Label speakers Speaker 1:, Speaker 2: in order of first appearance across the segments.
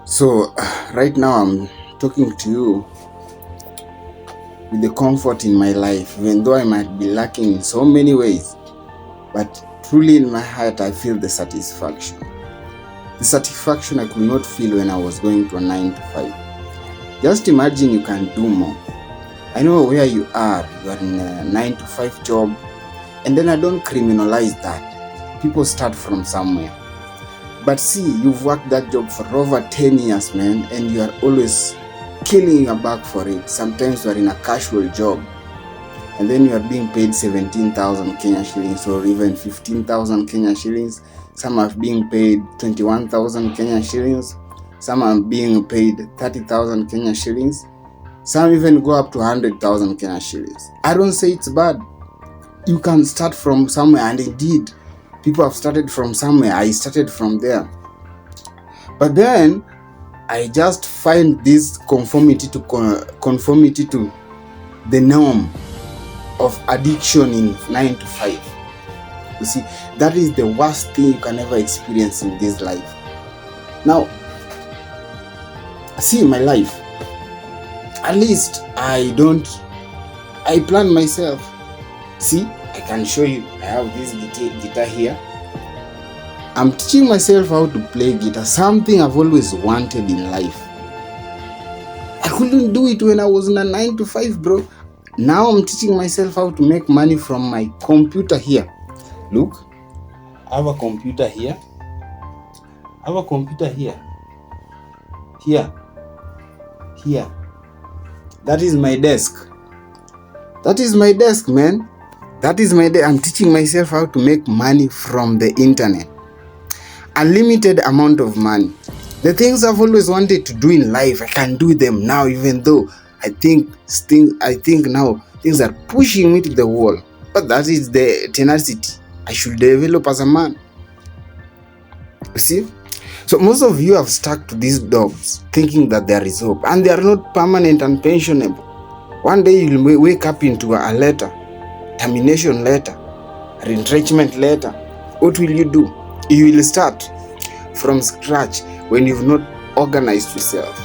Speaker 1: So right now I'm talking to you with the comfort in my life, even though I might be lacking in so many ways, but truly in my heart I feel the satisfaction. The satisfaction I could not feel when I was going to a 9 to 5. Just imagine you can do more. I know where you are in a 9 to 5 job, and then I don't criminalize that. People start from somewhere. But see, you've worked that job for over 10 years, man, and you are always killing your back for it. Sometimes you are in a casual job, and then you are being paid 17,000 Kenya shillings or even 15,000 Kenya shillings. Some are being paid 21,000 Kenya shillings. Some are being paid 30,000 Kenya shillings. Some even go up to 100,000 Kenya shillings. I don't say it's bad. You can start from somewhere, and indeed, people have started from somewhere. I started from there. But then, I just find this conformity to the norm of addiction in 9 to 5. You see, that is the worst thing you can ever experience in this life. Now, see my life. At least I plan myself. See, I can show you. I have this guitar here. I'm teaching myself how to play guitar, something I've always wanted in life. I couldn't do it when I was in a 9 to 5, bro. Now I'm teaching myself how to make money from my computer here. Look, I have a computer here. I have a computer here. Here. That is my desk. That is my desk, man. That is my desk. I'm teaching myself how to make money from the internet. Unlimited amount of money. The things I've always wanted to do in life, I can do them now, even though I think now things are pushing me to the wall. But that is the tenacity I should develop as a man. You see? So most of you have stuck to these jobs thinking that there is hope, and they are not permanent and pensionable. One day you'll wake up into a letter, termination letter, retrenchment letter. What will you do? You will start from scratch when you've not organized yourself.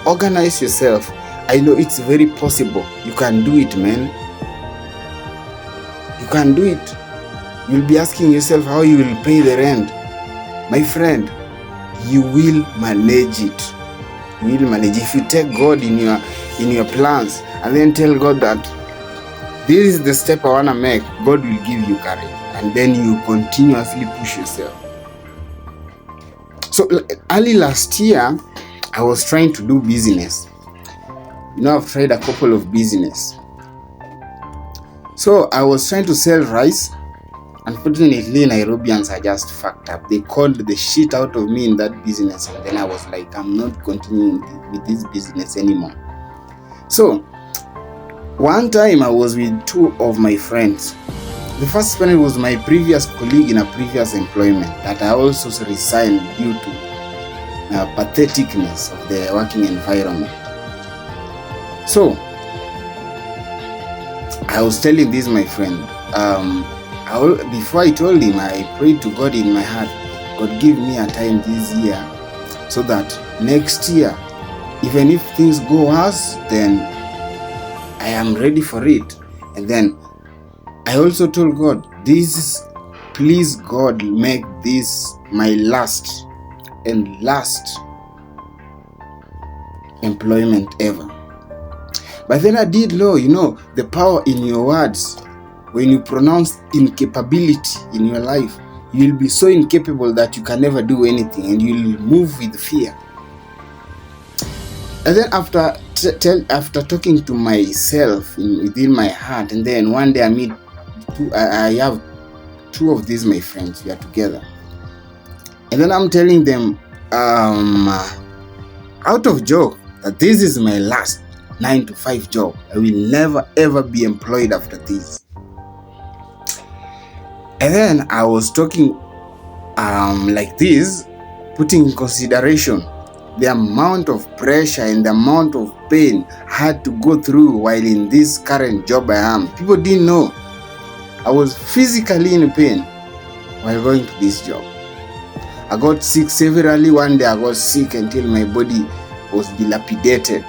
Speaker 1: Organize yourself. I know it's very possible. You can do it, man. You can do it. You'll be asking yourself how you will pay the rent. My friend, you will manage it. You will manage. If you take God in your plans and then tell God that this is the step I want to make, God will give you courage, and then you continuously push yourself. So early last year, I was trying to do business. I've tried a couple of business. So I was trying to sell rice. Unfortunately, Nairobians are just fucked up. They called the shit out of me in that business, and then I was like, I'm not continuing with this business anymore. So one time I was with two of my friends. The first one was my previous colleague in a previous employment that I also resigned due to patheticness of the working environment. So I was telling this my friend, before I told him, I prayed to God in my heart, God, give me a time this year so that next year, even if things go worse, then I am ready for it. And then I also told God, please God, make this my last employment ever. But then I did know, the power in your words. When you pronounce incapability in your life, you'll be so incapable that you can never do anything, and you'll move with fear. And then after talking to myself within my heart, and then one day I have two of these my friends. We are together, and then I'm telling them, out of joke, that this is my last 9 to 5 job. I will never ever be employed after this. And then I was talking like this, putting in consideration the amount of pressure and the amount of pain I had to go through while in this current job I am. People didn't know I was physically in pain while going to this job. I got sick severally. One day I got sick until my body was dilapidated.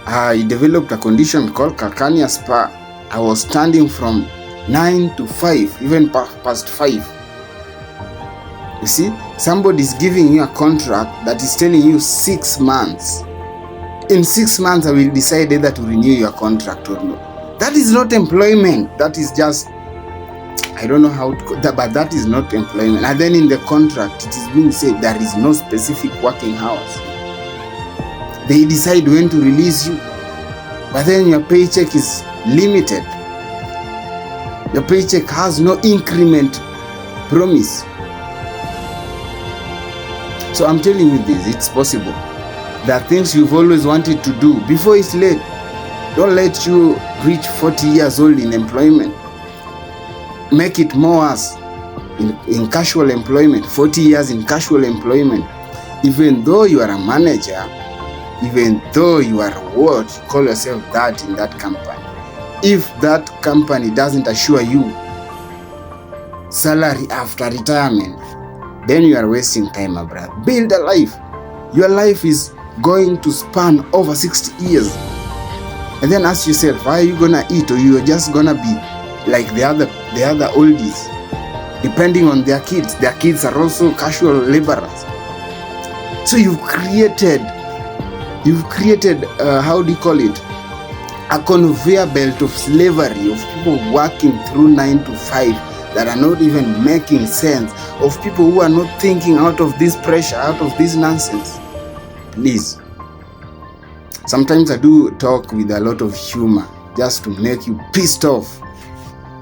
Speaker 1: I developed a condition called calcaneal spur. I was standing from 9 to 5, even past 5. You see, somebody's giving you a contract that is telling you 6 months. In 6 months, I will decide either to renew your contract or not. That is not employment. That is just, I don't know how to call that, but that is not employment. And then in the contract, it is being said there is no specific working hours. They decide when to release you, but then your paycheck is limited. Your paycheck has no increment promise. So I'm telling you this, it's possible. There are things you've always wanted to do before it's late. Don't let you reach 40 years old in employment. Make it more worse in casual employment, 40 years in casual employment. Even though you are a manager, even though you are what, call yourself that in that company. If that company doesn't assure you salary after retirement, then you are wasting time, my brother. Build a life. Your life is going to span over 60 years. And then ask yourself, how are you gonna eat? Or you are just gonna be like the other oldies, depending on their kids. Their kids are also casual laborers. So you've created how do you call it, a conveyor belt of slavery, of people working through 9 to 5 that are not even making sense, of people who are not thinking out of this pressure, out of this nonsense. Please, sometimes I do talk with a lot of humor just to make you pissed off.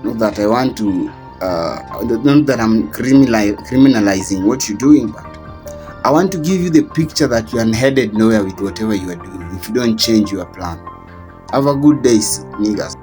Speaker 1: Not that I want to not that I'm criminalizing what you're doing, but I want to give you the picture that you are headed nowhere with whatever you are doing if you don't change your plan. Have a good day, niggas.